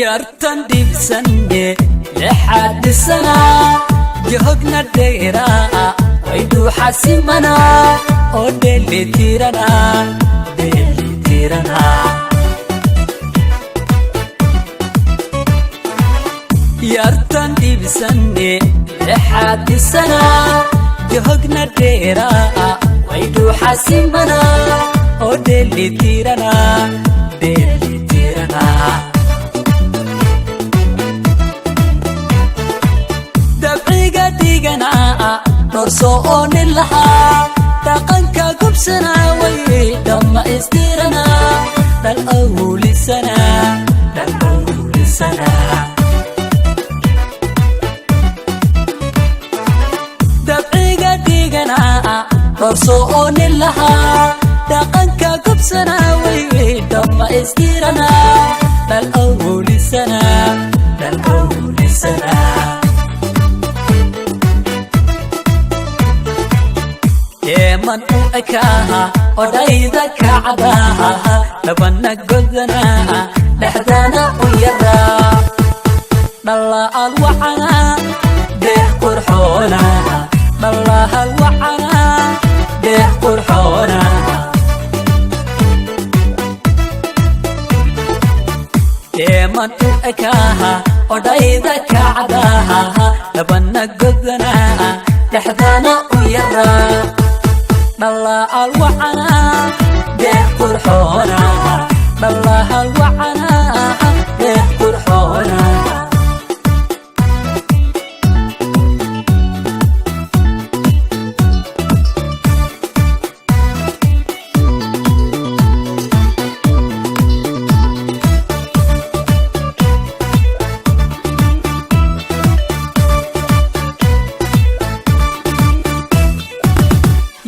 yartan dhibsane lixaad sana jahogna dheera waydu xasimana oo dheelitirana yartan dhibsane lixaad sana jahogna dheera waydu xasimana oo dheelitirana dabciga dhigana norso oo nilaha dhaqanka gubsana way dhamma istirana dal awlisana dabciga dhigana norso oo nilaha dhaqanka gubsana way dhamma istirana dal awlisana man u ekaha odayda kacdaha labana godana dhaxdana u yara dhalla alwacana deex qurxoona dhalla alwacana deex qurxoona man u ekaha odayda kacdaha labana godana dhaxdana u yara dhalla alwacana deex qurxoona dhalla alwacana deex qurxoona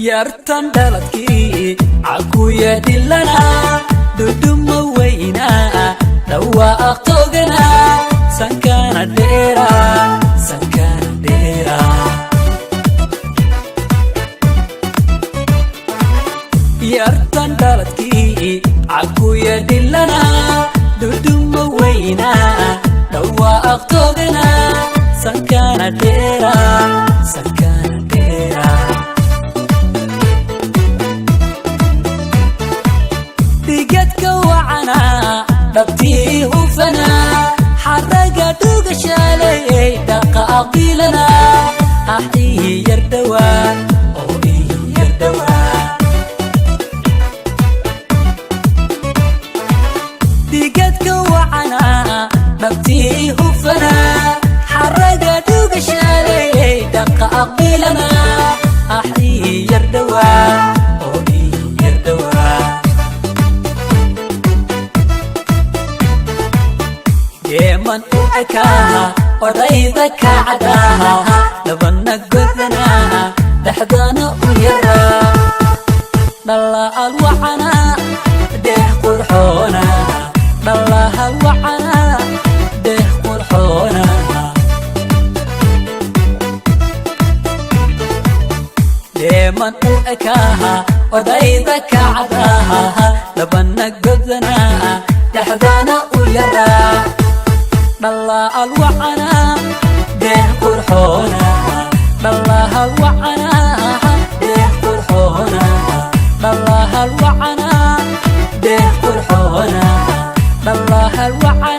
yartan dhaladkii cakuya dilana duduma weyna dhawaaqtogana sankana dheera yartan dhaladkii cakuya dilana duduma weyna dhawaaqtogana sankana dheera digadka wacana dhabtii hufana xaraga dhuga shaalay dhaqa aqilana ii yardhawa oo ii yardhawa digadka wacana dhabtii hufana xaraga dhuga shaalay dhaqa aqilana ii yardhawa oo ii yardhawa man u ekaha odayda kacdaha labana godana dhaxdana u yara dhalla alwacana deex qurxoona dhalla alwacana deex qurxoona man u ekaha odayda kacdaha labana godana dhaxdana u yara dhalla alwacana deex qurxoona dhalla alwacana deex qurxoona dhalla alwacana deex qurxoona dhalla alwacana